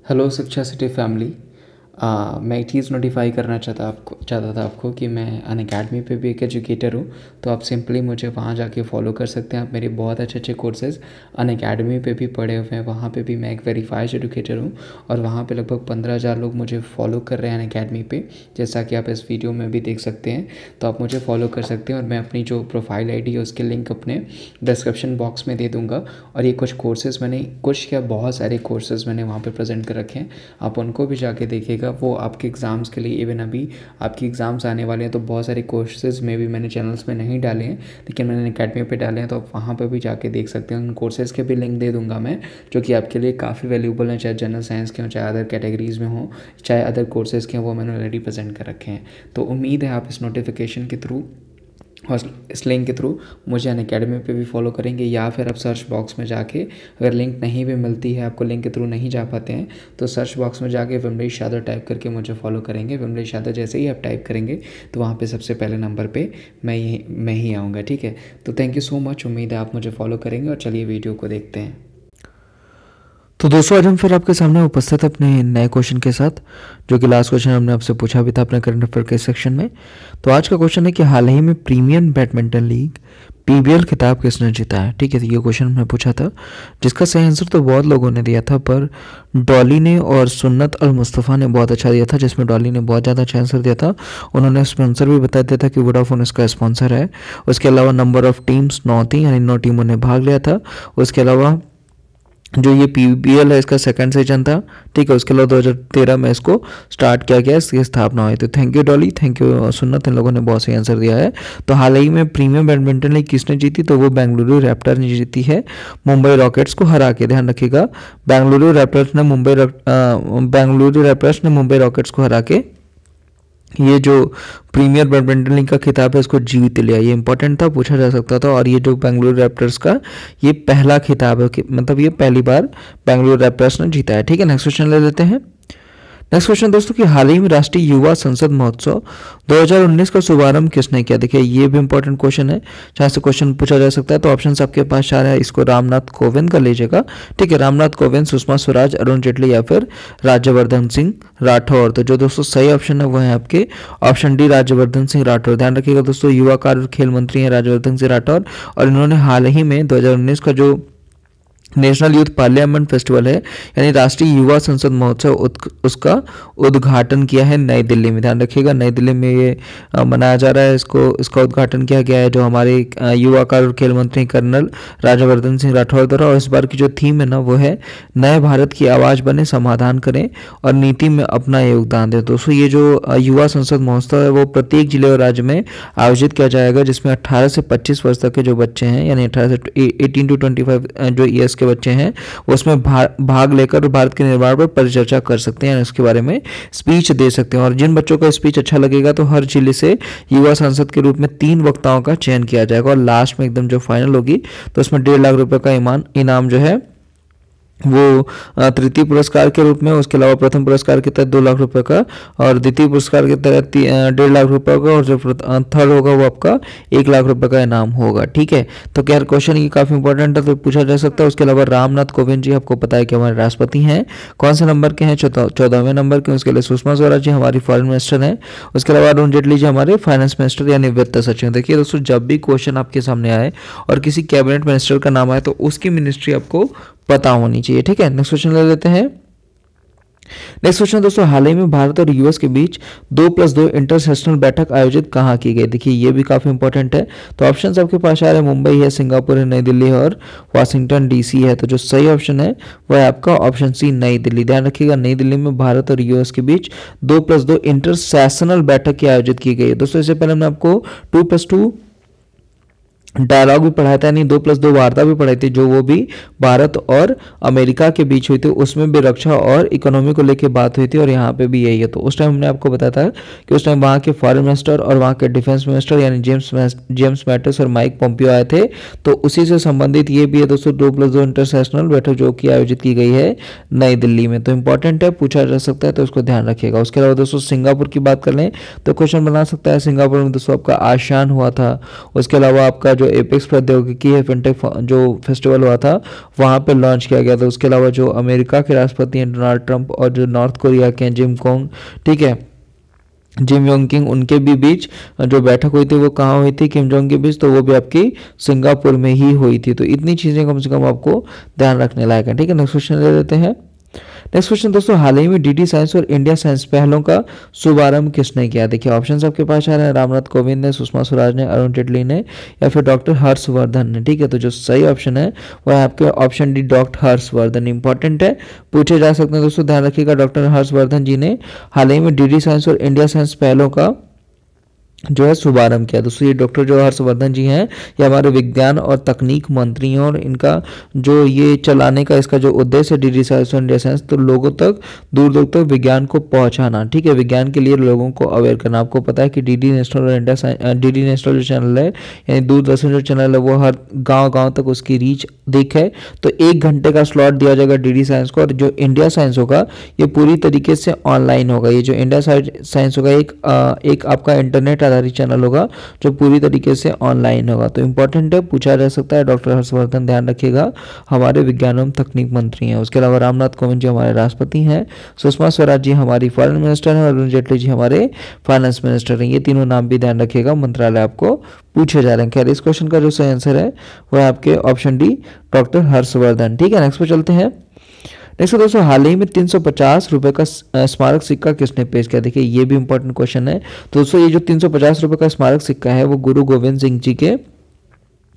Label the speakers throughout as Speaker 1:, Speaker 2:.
Speaker 1: Hello शिक्षा city family. मैं एक चीज़ नोटिफाई करना चाहता था आपको कि मैं अनअकैडमी पे भी एक एजुकेटर हूँ। तो आप सिंपली मुझे वहाँ जाके फॉलो कर सकते हैं। आप मेरे बहुत अच्छे अच्छे कोर्सेज़ अनअकैडमी पे भी पढ़े हुए हैं। वहाँ पे भी मैं एक वेरीफाइड एजुकेटर हूँ और वहाँ पे लगभग 15,000 लोग मुझे फॉलो कर रहे हैं अनअकैडमी पे, जैसा कि आप इस वीडियो में भी देख सकते हैं। तो आप मुझे फॉलो कर सकते हैं और मैं अपनी जो प्रोफाइल ID है उसके लिंक अपने डिस्क्रिप्शन बॉक्स में दे दूँगा। और ये कुछ कोर्सेज़ मैंने बहुत सारे कोर्सेज़ मैंने वहाँ पे प्रेजेंट कर रखे हैं, आप उनको भी जाके देखिएगा। वो आपके एग्ज़ाम्स के लिए, इवन अभी आपकी एग्ज़ाम्स आने वाले हैं तो बहुत सारे कोर्सेज़ में भी मैंने चैनल्स में नहीं डाले हैं, लेकिन मैंने अकेडमी पे डाले हैं। तो आप वहाँ पे भी जाके देख सकते हैं। उन कोर्सेज़ के भी लिंक दे दूँगा मैं, जो कि आपके लिए काफ़ी वैल्यूबल हैं, चाहे जनरल साइंस के हों, चाहे अदर कैटेगरीज़ में हों, चाहे अदर कोर्सेज़ के हों, वो मैंने ऑलरेडी प्रेजेंट कर रखे हैं। तो उम्मीद है आप इस नोटिफिकेशन के थ्रू और इस लिंक के थ्रू मुझे अनअकैडमी पे भी फॉलो करेंगे, या फिर आप सर्च बॉक्स में जाके, अगर लिंक नहीं भी मिलती है आपको, लिंक के थ्रू नहीं जा पाते हैं, तो सर्च बॉक्स में जाके विमलेश यादव टाइप करके मुझे फॉलो करेंगे। विमलेश यादव जैसे ही आप टाइप करेंगे तो वहाँ पे सबसे पहले नंबर पे मैं ही आऊँगा, ठीक है। तो थैंक यू सो मच, उम्मीद है आप मुझे फॉलो करेंगे। और चलिए वीडियो को देखते हैं।
Speaker 2: तो दोस्तों आज हम फिर आपके सामने उपस्थित अपने नए क्वेश्चन के साथ, जो कि लास्ट क्वेश्चन हमने आपसे पूछा भी था अपने करंट अफेयर के सेक्शन में। तो आज का क्वेश्चन है कि हाल ही में प्रीमियम बैडमिंटन लीग PBL खिताब किसने जीता है। ठीक है, तो ये क्वेश्चन हमने पूछा था, जिसका सही आंसर तो बहुत लोगों ने दिया था, पर डॉली ने और सुन्नत अल मुस्तफ़ा ने बहुत अच्छा दिया था, जिसमें डॉली ने बहुत ज़्यादा अच्छा आंसर दिया था। उन्होंने स्पॉन्सर भी बता दिया था कि वोडाफोन इसका स्पॉन्सर है। उसके अलावा नंबर ऑफ टीम्स 9 थी, यानी 9 टीमों ने भाग लिया था। उसके अलावा जो ये PBL है इसका सेकंड सीजन था, ठीक है। उसके अलावा 2013 में इसको स्टार्ट किया गया, इसकी स्थापना हुई। तो thank you Dolly, thank you सुन्नत, इन लोगों ने बहुत सही आंसर दिया है। तो हाल ही में प्रीमियम बैडमिंटन लीग किसने जीती, तो वो बेंगलुरु रैप्टर ने जीती है, मुंबई रॉकेट्स को हरा के। ध्यान रखिएगा, बेंगलुरु रैप्टर्स ने मुंबई रॉकेट्स को हरा के ये जो प्रीमियर बैडमिंटन लीग का खिताब है इसको जीत लिया। ये इंपॉर्टेंट था, पूछा जा सकता था। और ये जो बेंगलुरु रैप्टर्स का ये पहला खिताब है, मतलब ये पहली बार बेंगलुरु रैप्टर्स ने जीता है, ठीक है। नेक्स्ट क्वेश्चन ले लेते हैं। नेक्स्ट क्वेश्चन दोस्तों कि हाल ही में राष्ट्रीय युवा संसद महोत्सव 2019 का शुभारंभ किसने किया। देखिए ये भी इंपॉर्टेंट क्वेश्चन है, जहाँ से क्वेश्चन पूछा जा सकता है। तो ऑप्शन आपके पास आ रहा है, इसको रामनाथ कोविंद का लीजिएगा, ठीक है। रामनाथ कोविंद, सुषमा स्वराज, अरुण जेटली या फिर राज्यवर्धन सिंह राठौर। तो जो दोस्तों सही ऑप्शन है वो है आपके ऑप्शन डी, राज्यवर्धन सिंह राठौर। ध्यान रखिएगा दोस्तों, युवा कार्य और खेल मंत्री हैं राज्यवर्धन सिंह राठौर, और इन्होंने हाल ही में 2019 का जो नेशनल यूथ पार्लियामेंट फेस्टिवल है, यानी राष्ट्रीय युवा संसद महोत्सव, उसका उद्घाटन किया है नई दिल्ली में। ध्यान रखिएगा, नई दिल्ली में ये मनाया जा रहा है। इसका उद्घाटन किया गया है जो हमारे युवा कार्य और खेल मंत्री कर्नल राज्यवर्धन सिंह राठौर द्वारा। और इस बार की जो थीम है ना वो है, नए भारत की आवाज़ बने, समाधान करें और नीति में अपना योगदान दें। दोस्तों ये जो युवा संसद महोत्सव है वो प्रत्येक जिले और राज्य में आयोजित किया जाएगा, जिसमें 18 से 25 वर्ष तक के जो बच्चे हैं, यानी 18 to 25 जो ईयर्स के बच्चे हैं, उसमें भाग लेकर भारत के निर्माण पर परिचर्चा कर सकते हैं, उसके बारे में स्पीच दे सकते हैं। और जिन बच्चों का स्पीच अच्छा लगेगा तो हर जिले से युवा सांसद के रूप में 3 वक्ताओं का चयन किया जाएगा, और लास्ट में एकदम जो फाइनल होगी तो उसमें 1.5 लाख रुपए का इनाम जो है वो तृतीय पुरस्कार के रूप में, उसके अलावा प्रथम पुरस्कार के तहत 2 लाख रुपए का, और द्वितीय पुरस्कार के तहत 1.5 लाख रुपए का, और जो थर्ड होगा वो आपका 1 लाख रुपए का इनाम होगा, ठीक है। तो क्या क्वेश्चन ये काफी इंपॉर्टेंट है, तो पूछा जा सकता है। उसके अलावा रामनाथ कोविंद जी आपको पता है कि हमारे राष्ट्रपति हैं, कौन से नंबर के हैं, 14वें नंबर के। उसके लिए सुषमा स्वराज जी हमारी फॉरेन मिनिस्टर हैं। उसके अलावा अरुण जेटली जी हमारे फाइनेंस मिनिस्टर यानी वित्त सचिव। देखिए दोस्तों, जब भी क्वेश्चन आपके सामने आए और किसी कैबिनेट मिनिस्टर का नाम आए तो उसकी मिनिस्ट्री आपको पता होनी चाहिए, ठीक है। नेक्स्ट क्वेश्चन ले लेते हैं। नेक्स्ट क्वेश्चन दोस्तों, हाल ही में भारत और US के बीच 2+2 इंटरसेशनल बैठक आयोजित कहाँ की गई। देखिए ये भी काफी इंपॉर्टेंट है। तो ऑप्शन आपके पास आ रहे हैं, मुंबई है, सिंगापुर है, नई दिल्ली है और वाशिंगटन DC है। तो जो सही ऑप्शन है वह है आपका ऑप्शन सी, नई दिल्ली। ध्यान रखिएगा, नई दिल्ली में भारत और US के बीच 2+2 इंटरसेशनल बैठक की आयोजित की गई है। दोस्तों इससे पहले हमने आपको 2+2 डायलॉग भी पढ़ाया था, यानी 2+2 वार्ता भी पढ़ाई थी, जो वो भी भारत और अमेरिका के बीच हुई थी। उसमें भी रक्षा और इकोनॉमी को लेकर बात हुई थी, और यहाँ पे भी यही है। तो उस टाइम हमने आपको बताया था कि उस टाइम वहाँ के फॉरेन मिनिस्टर और वहाँ के डिफेंस मिनिस्टर यानी जेम्स मैटिस और माइक पोम्पियो आए थे। तो उसी से संबंधित ये भी है दोस्तों, 2+2 इंटरसेशनल बैठक जो कि आयोजित की गई है नई दिल्ली में। तो इंपॉर्टेंट है, पूछा जा सकता है, तो उसको ध्यान रखिएगा। उसके अलावा दोस्तों सिंगापुर की बात कर लें तो क्वेश्चन बना सकता है, सिंगापुर में दोस्तों आपका आसियान हुआ था। उसके अलावा आपका जो जो एपेक्स प्रौद्योगिकी है फिनटेक जो फेस्टिवल हुआ था वहाँ पे लॉन्च किया गया था। उसके अलावा जो अमेरिका के राष्ट्रपति हैं डोनाल्ड ट्रंप और जो नॉर्थ कोरिया के हैं ठीक है जिम योंग किंग, उनके भी बीच जो बैठक हुई थी वो कहाँ हुई थी, किम जोंग के बीच, तो वो भी आपकी सिंगापुर में ही हुई थी। तो इतनी चीज़ें कम से कम आपको ध्यान रखने लायक है। ठीक है, नेक्स्ट क्वेश्चन ले लेते हैं। नेक्स्ट क्वेश्चन दोस्तों, हाल ही में डीडी साइंस और इंडिया साइंस पहलों का शुभारंभ किसने किया? देखिए ऑप्शंस आपके पास आ रहे हैं, रामनाथ कोविंद ने, सुषमा स्वराज ने, अरुण जेटली ने, या फिर डॉक्टर हर्षवर्धन ने। ठीक है, तो जो सही ऑप्शन है वो है आपके option D, doctor Harshvardhan. Important है, पूछे जा सकते हैं दोस्तों, ध्यान रखिएगा। डॉक्टर हर्षवर्धन जी ने हाल ही में डीडी साइंस और इंडिया साइंस पहलों का जो है शुभारंभ किया। दोस्तों ये डॉक्टर जो हर्षवर्धन जी हैं ये हमारे विज्ञान और तकनीक मंत्री हैं, और इनका जो ये चलाने का इसका जो उद्देश्य है डीडी साइंस और इंडिया साइंस, तो लोगों तक दूर दूर तक विज्ञान को पहुंचाना। ठीक है, विज्ञान के लिए लोगों को अवेयर करना। आपको पता है कि डीडी नेशनल और इंडिया साइंस, डीडी नेशनल जो चैनल है यानी दूरदर्शन जो चैनल है वो हर गाँव तक उसकी रीच है। तो 1 घंटे का स्लॉट दिया जाएगा डीडी साइंस को, और जो इंडिया साइंस होगा ये पूरी तरीके से ऑनलाइन होगा। ये जो इंडिया साइंस होगा एक आपका इंटरनेट आधारित चैनल होगा जो पूरी तरीके से ऑनलाइन होगा। तो इंपॉर्टेंट है, पूछा जा सकता है। डॉक्टर हर्षवर्धन ध्यान रखिएगा हमारे विज्ञान एवं तकनीक मंत्री हैं। उसके अलावा रामनाथ कोविंद जी हमारे राष्ट्रपति हैं, सुषमा स्वराज जी हमारी फॉरेन मिनिस्टर हैं, और अरुण जेटली जी हमारे फाइनेंस मिनिस्टर हैं। ये तीनों नाम भी ध्यान रखिएगा, मंत्रालय आपको पूछे जा रहे हैं। खैर इस क्वेश्चन का जो सही आंसर है वो है आपके ऑप्शन डी, डॉक्टर हर्षवर्धन। ठीक है, नेक्स्ट पे चलते हैं। नेक्स्ट दोस्तों, हाल ही में 350 रुपए का स्मारक सिक्का किसने पेश किया? देखिए ये भी इंपॉर्टेंट क्वेश्चन है। तो दोस्तों ये जो 350 रुपए का स्मारक सिक्का है वो गुरु गोविंद सिंह जी के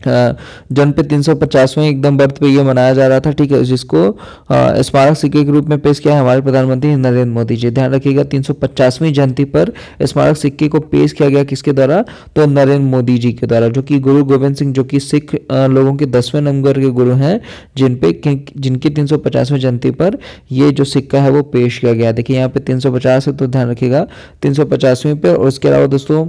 Speaker 2: जन्म पे 350वें एकदम बर्थ पे ये मनाया जा रहा था। ठीक है, जिसको स्मारक सिक्के के रूप में पेश किया है हमारे प्रधानमंत्री नरेंद्र मोदी जी। ध्यान रखिएगा 350वीं जयंती पर स्मारक सिक्के को पेश किया गया किसके द्वारा? तो नरेंद्र मोदी जी के द्वारा, जो कि गुरु गोविंद सिंह जो कि सिख लोगों के 10वें नंबर के गुरु हैं, जिनकी 350वीं जयंती पर ये जो सिक्का है वो पेश किया गया। देखिए यहाँ पे 350 है तो ध्यान रखिएगा 350वीं पे। और उसके अलावा दोस्तों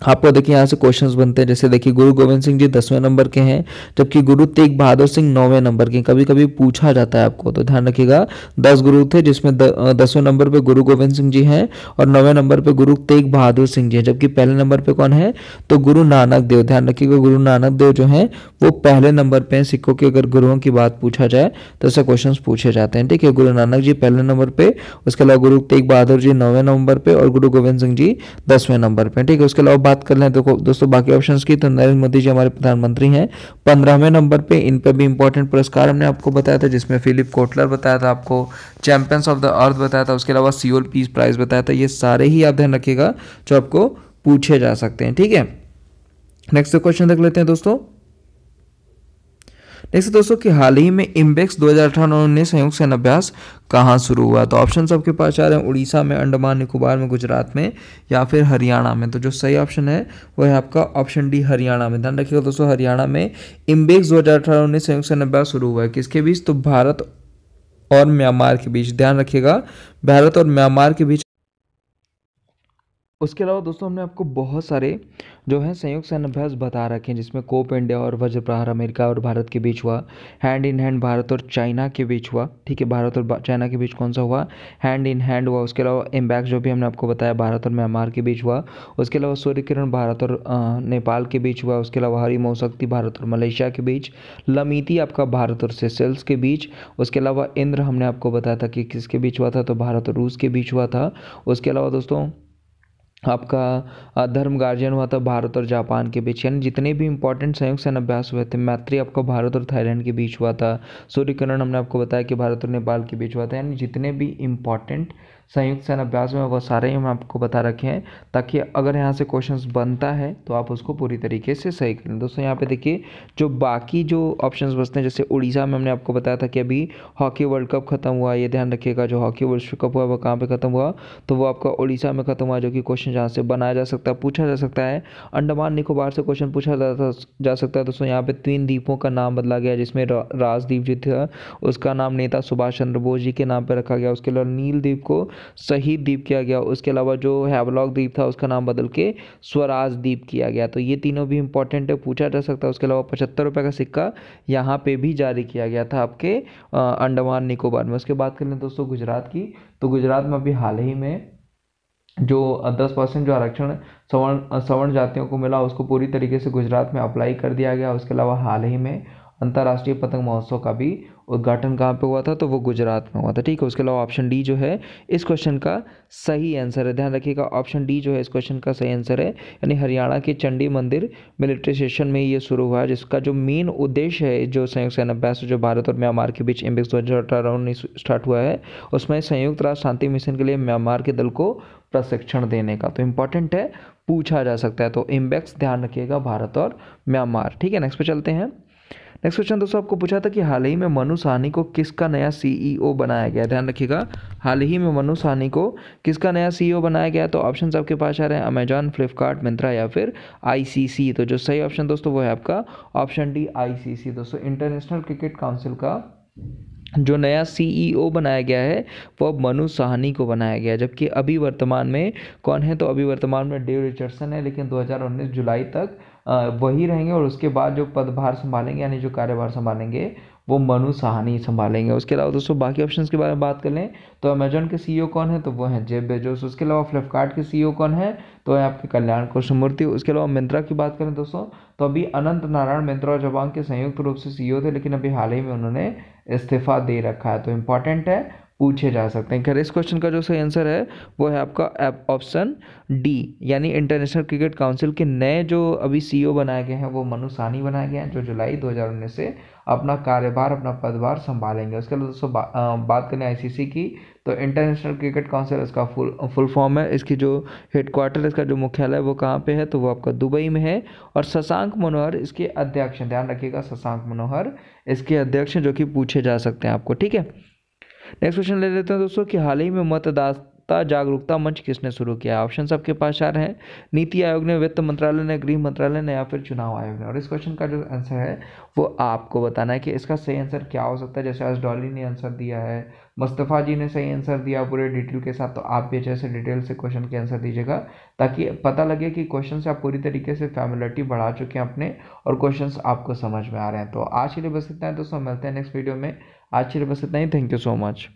Speaker 2: आपको देखिए यहाँ से क्वेश्चंस बनते हैं, जैसे देखिए गुरु गोविंद सिंह जी 10वें नंबर के हैं, जबकि गुरु तेग बहादुर सिंह 9वें नंबर के। कभी कभी पूछा जाता है आपको, तो ध्यान रखिएगा 10 गुरु थे, जिसमें 10वें नंबर पे गुरु गोविंद सिंह जी हैं और 9वें नंबर पे गुरु तेग बहादुर सिंह जी हैं, जबकि पहले नंबर पे कौन है? तो गुरु नानक देव। ध्यान रखिएगा गुरु नानक देव जो है वो पहले नंबर पे हैं। सिखों के अगर गुरुओं की बात पूछा जाए तो ऐसे क्वेश्चन पूछे जाते हैं। ठीक है, गुरु नानक जी पहले नंबर पे, उसके अलावा गुरु तेग बहादुर जी 9वें नंबर पे, और गुरु गोविंद सिंह जी 10वें नंबर पे। ठीक है, उसके अलावा बात कर लें तो दोस्तों बाकी ऑप्शंस की, तो नरेंद्र मोदी जी हमारे प्रधानमंत्री हैं 15वें नंबर पे। इन पे भी इंपॉर्टेंट पुरस्कार हमने आपको बताया था, जिसमें फिलिप कोटलर बताया था आपको, चैंपियंस ऑफ द अर्थ बताया था, उसके अलावा सियोल पीस प्राइज बताया था। ये सारे ही आप ध्यान रखिएगा जो आपको पूछे जा सकते हैं। ठीक है, नेक्स्ट क्वेश्चन देख लेते हैं दोस्तों। नेक्स्ट दोस्तों कि हाल ही में इम्बेक्स 2018-19 संयुक्त सैन्य अभ्यास कहाँ शुरू हुआ? तो ऑप्शन आपके पास आ रहे हैं, उड़ीसा में, अंडमान निकोबार में, गुजरात में, या फिर हरियाणा में। तो जो सही ऑप्शन है वो है आपका ऑप्शन डी, हरियाणा में। ध्यान रखिएगा दोस्तों हरियाणा में इम्बेक्स 2018-19 संयुक्त सैन्य अभ्यास शुरू हुआ है। किसके बीच? तो भारत और म्यांमार के बीच। ध्यान रखिएगा भारत और म्यांमार के बीच। उसके अलावा दोस्तों हमने आपको बहुत सारे जो है संयुक्त सैन्य अभ्यास बता रखे हैं, जिसमें कोप इंडिया और वज्र प्रहार अमेरिका और भारत के बीच हुआ, हैंड इन हैंड भारत और चाइना के बीच हुआ। ठीक है, भारत और चाइना के बीच कौन सा हुआ? हैंड इन हैंड हुआ। उसके अलावा इम्बैक्स जो भी हमने आपको बताया भारत और म्यांमार के बीच हुआ। उसके अलावा सूर्य किरण भारत और नेपाल के बीच हुआ। उसके अलावा हरिमो शक्ति भारत और मलेशिया के बीच। लमीती आपका भारत और सेशेल्स के बीच। उसके अलावा इंद्र हमने आपको बताया था कि किसके बीच हुआ था? तो भारत और रूस के बीच हुआ था। उसके अलावा दोस्तों आपका धर्म गार्जियन हुआ था भारत और जापान के बीच। यानी जितने भी इंपॉर्टेंट संयुक्त सैन्य अभ्यास हुए थे, मैत्री आपका भारत और थाईलैंड के बीच हुआ था, सूर्यकिरण हमने आपको बताया कि भारत और नेपाल के बीच हुआ था। यानी जितने भी इंपॉर्टेंट संयुक्त सैन्य अभ्यास में वो सारे हम आपको बता रखे हैं, ताकि अगर यहाँ से क्वेश्चंस बनता है तो आप उसको पूरी तरीके से सही करें। दोस्तों यहाँ पे देखिए जो बाकी जो ऑप्शंस बचते हैं, जैसे उड़ीसा में हमने आपको बताया था कि अभी हॉकी वर्ल्ड कप खत्म हुआ। ये ध्यान रखिएगा जो हॉकी विश्व कप हुआ वो कहाँ पे खत्म हुआ? तो वो आपका उड़ीसा में खत्म हुआ, जो कि क्वेश्चन जहाँ से बनाया जा सकता है, पूछा जा सकता है। अंडमान निकोबार से क्वेश्चन पूछा जा सकता है। दोस्तों यहाँ पे 3 द्वीपों का नाम बदला गया, जिसमें राजद्वीप जो था उसका नाम नेता सुभाष चंद्र बोस जी के नाम पर रखा गया। उसके अलावा नील द्वीप को शहीद द्वीप किया गया। उसके अलावा जो हैवलॉक द्वीप था उसका नाम बदल के स्वराज द्वीप किया गया। तो ये तीनों भी इंपॉर्टेंट है, पूछा जा सकता है। उसके अलावा 75 रुपये का सिक्का यहाँ पे भी जारी किया गया था आपके अंडमान निकोबार में। उसके बाद कर लें दोस्तों गुजरात की, तो गुजरात में अभी हाल ही में जो 10% जो आरक्षण सवर्ण जातियों को मिला उसको पूरी तरीके से गुजरात में अप्लाई कर दिया गया। उसके अलावा हाल ही में अंतर्राष्ट्रीय पतंग महोत्सव का भी उद्घाटन कहाँ पे हुआ था, तो वो गुजरात में हुआ था। ठीक है, उसके अलावा ऑप्शन डी जो है इस क्वेश्चन का सही आंसर है। ध्यान रखिएगा, ऑप्शन डी जो है इस क्वेश्चन का सही आंसर है, यानी हरियाणा के चंडी मंदिर मिलिट्री स्टेशन में ये शुरू हुआ है, जिसका जो मेन उद्देश्य है, जो संयुक्त सेना अभ्यास जो भारत और म्यांमार के बीच इम्बिक्स 2018-19 स्टार्ट हुआ है, उसमें संयुक्त राष्ट्र शांति मिशन के लिए म्यांमार के दल को प्रशिक्षण देने का। तो इंपॉर्टेंट है, पूछा जा सकता है। तो इम्बेक्स ध्यान रखिएगा, भारत और म्यांमार। ठीक है, नेक्स्ट पे चलते हैं। नेक्स्ट क्वेश्चन दोस्तों आपको पूछा था कि हाल ही में मनु साहनी को किसका नया सीईओ बनाया गया। ध्यान रखिएगा, हाल ही में मनु साहनी को किसका नया सीईओ बनाया गया। तो ऑप्शंस आपके पास आ रहे हैं, अमेजॉन, फ्लिपकार्ट, मिंत्रा या फिर आईसीसी। तो जो सही ऑप्शन दोस्तों वो है आपका ऑप्शन डी, आईसीसी। दोस्तों इंटरनेशनल क्रिकेट काउंसिल का जो नया सीईओ बनाया गया है वो अब मनु साहनी को बनाया गया है, जबकि अभी वर्तमान में कौन है, तो अभी वर्तमान में डेव रिचर्डसन है, लेकिन 2019 जुलाई तक वही रहेंगे और उसके बाद जो पदभार संभालेंगे यानी जो कार्यभार संभालेंगे वो मनु साहनी संभालेंगे। उसके अलावा दोस्तों बाकी ऑप्शंस के बारे में बात कर लें तो अमेजॉन के सीईओ कौन है, तो वो हैं जेफ बेजोस। उसके अलावा फ्लिपकार्ट के सीईओ कौन है, तो है आपके कल्याण कृष्णमूर्ति। उसके अलावा मिंत्रा की बात करें दोस्तों तो अभी अनंत नारायण मिंत्रा और जबांग के संयुक्त रूप से सीईओ थे, लेकिन अभी हाल ही में उन्होंने इस्तीफा दे रखा है। तो इंपॉर्टेंट है, पूछे जा सकते हैं। खैर इस क्वेश्चन का जो सही आंसर है वो है आपका ऑप्शन डी, यानी इंटरनेशनल क्रिकेट काउंसिल के नए जो अभी सीईओ बनाए गए हैं वो मनु साहनी बनाए गए हैं, जो जुलाई 2019 से अपना कार्यभार अपना पदभार संभालेंगे। उसके अलावा दोस्तों बात करें आईसीसी की, तो इंटरनेशनल क्रिकेट काउंसिल इसका फुल फॉर्म है। इसकी जो हेडक्वार्टर इसका जो मुख्यालय वो कहाँ पे है, तो वो आपका दुबई में है। और शशांक मनोहर इसके अध्यक्ष हैं। ध्यान रखिएगा, शशांक मनोहर इसके अध्यक्ष हैं, जो कि पूछे जा सकते हैं आपको। ठीक है, नेक्स्ट क्वेश्चन ले लेते हैं दोस्तों कि हाल ही में मतदाता जागरूकता मंच किसने शुरू किया। ऑप्शन आपके पास आ रहे हैं, नीति आयोग ने, वित्त मंत्रालय ने, गृह मंत्रालय ने या फिर चुनाव आयोग ने। और इस क्वेश्चन का जो आंसर है वो आपको बताना है कि इसका सही आंसर क्या हो सकता है। जैसे आज डॉली ने आंसर दिया है, मुस्तफ़ा जी ने सही आंसर दिया पूरे डिटेल के साथ, तो आप भी जैसे डिटेल से क्वेश्चन के आंसर दीजिएगा ताकि पता लगे कि क्वेश्चन से आप पूरी तरीके से फैमिलिटी बढ़ा चुके हैं अपने और क्वेश्चंस आपको समझ में आ रहे हैं। तो आज के लिए बस इतना है दोस्तों, मिलते हैं नेक्स्ट वीडियो में। आज के लिए बस इतना ही, थैंक यू सो मच।